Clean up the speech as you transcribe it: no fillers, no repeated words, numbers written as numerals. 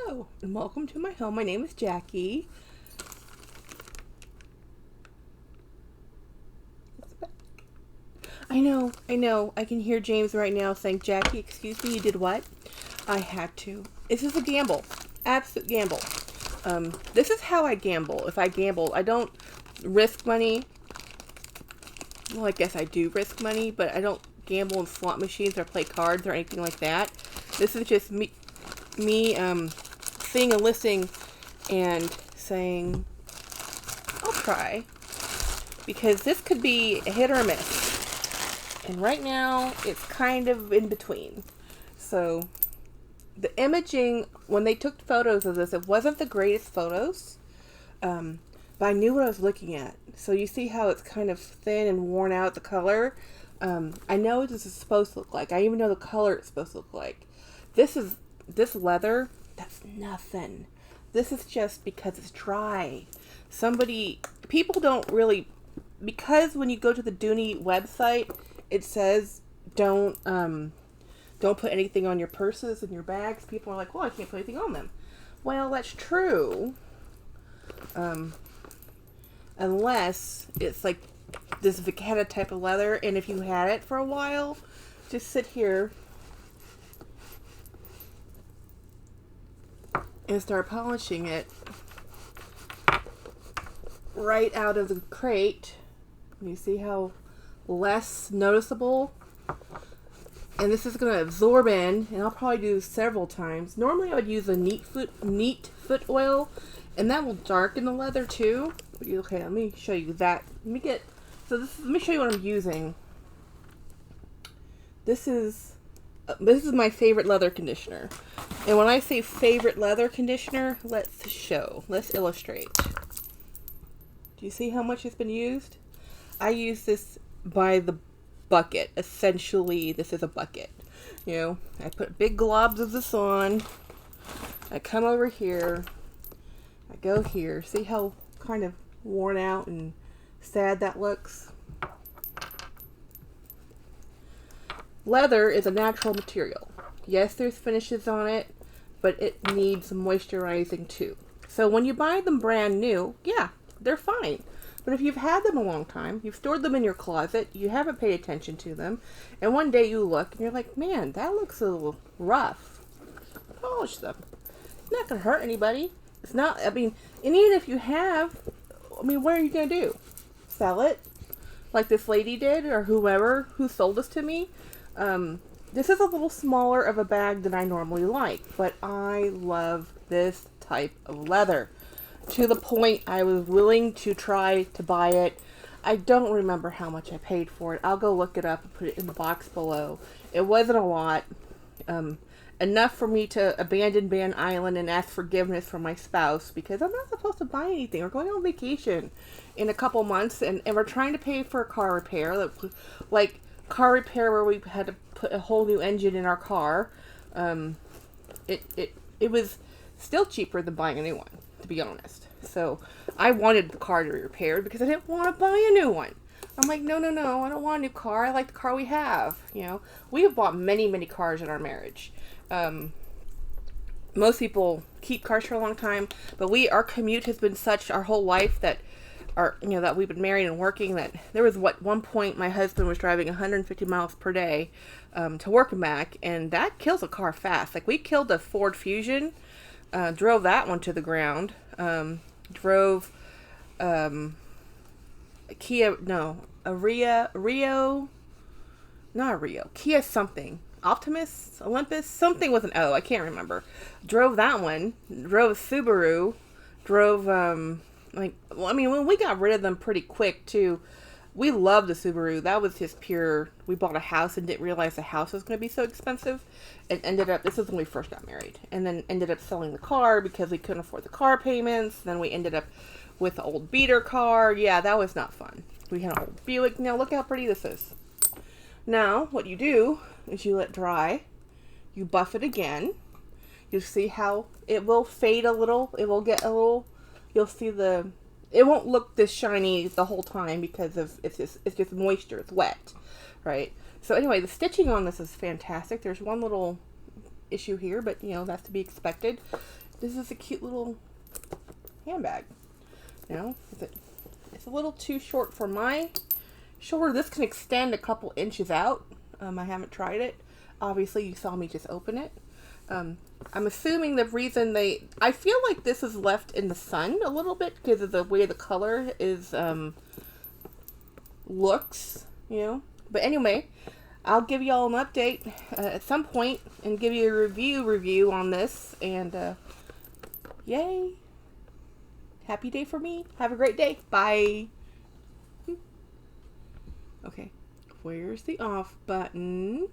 Hello, and welcome to my home. My name is Jackie. I know. I can hear James right now saying, Jackie, excuse me, you did what? I had to. This is a gamble. Absolute gamble. This is how I gamble. If I gamble, I don't risk money. Well, I guess I do risk money, but I don't gamble in slot machines or play cards or anything like that. This is just me seeing a listing and saying, I'll try. Because this could be a hit or a miss. And right now, it's kind of in between. So, the imaging, when they took photos of this, it wasn't the greatest photos. But I knew what I was looking at. So you see how it's kind of thin and worn out, the color. I know what this is supposed to look like. I even know the color it's supposed to look like. This leather, that's nothing. This is just because it's dry. People don't really, because when you go to the Dooney website, it says don't put anything on your purses and your bags. People are like, well, I can't put anything on them. Well, that's true. Unless it's like this Vacata type of leather, and if you had it for a while, just sit here and start polishing it right out of the crate. You see how less noticeable? And this is going to absorb in, and I'll probably do several times. Normally I would use a neat foot oil, and that will darken the leather too. Okay, let me show you that. Let me show you what I'm using. This is my favorite leather conditioner. And when I say favorite leather conditioner, let's illustrate. Do you see how much has been used? I use this by the bucket. Essentially, this is a bucket. I put big globs of this on. I come over here. I go here. See how kind of worn out and sad that looks? Leather is a natural material. Yes, there's finishes on it, but it needs moisturizing too. So when you buy them brand new, yeah, they're fine. But if you've had them a long time, you've stored them in your closet, you haven't paid attention to them, and one day you look and you're like, man, that looks a little rough. Polish them. It's not going to hurt anybody. It's not, and even if you have, what are you going to do? Sell it? Like this lady did, or whoever who sold this to me? This is a little smaller of a bag than I normally like, but I love this type of leather. To the point I was willing to try to buy it. I don't remember how much I paid for it. I'll go look it up and put it in the box below. It wasn't a lot. Enough for me to abandon Van Island and ask forgiveness from my spouse, because I'm not supposed to buy anything. We're going on vacation in a couple months, and we're trying to pay for a car repair. Like car repair where we had to put a whole new engine in our car. It was still cheaper than buying a new one, to be honest. So I wanted the car to be repaired because I didn't want to buy a new one. I'm like, no, I don't want a new car. I like the car we have. We have bought many, many cars in our marriage. Most people keep cars for a long time, but our commute has been such our whole life that that we've been married and working, that there was one point my husband was driving 150 miles per day to work and back, and that kills a car fast. Like, we killed a Ford Fusion, drove that one to the ground, drove a Kia something. Optimus, Olympus, something with an O, I can't remember. Drove that one, drove a Subaru, when we got rid of them pretty quick too, we loved the Subaru. That was just pure, we bought a house and didn't realize the house was going to be so expensive, and this was when we first got married, and then ended up selling the car because we couldn't afford the car payments. Then we ended up with an old beater car. Yeah, that was not fun. We had an old Buick. Now look how pretty this is. Now, what you do is you let dry, you buff it again, you see how it will fade a little, it will get a little, you'll see it won't look this shiny the whole time because it's just moisture, it's wet, right? So anyway, the stitching on this is fantastic. There's one little issue here, but that's to be expected. this is a cute little handbag. It's a little too short for my shoulder. This can extend a couple inches out. I haven't tried it. Obviously, you saw me just open it. I'm assuming the reason I feel like this is left in the sun a little bit because of the way the color is, looks, But anyway, I'll give y'all an update at some point and give you a review on this. And, yay. Happy day for me. Have a great day. Bye. Okay. Where's the off button?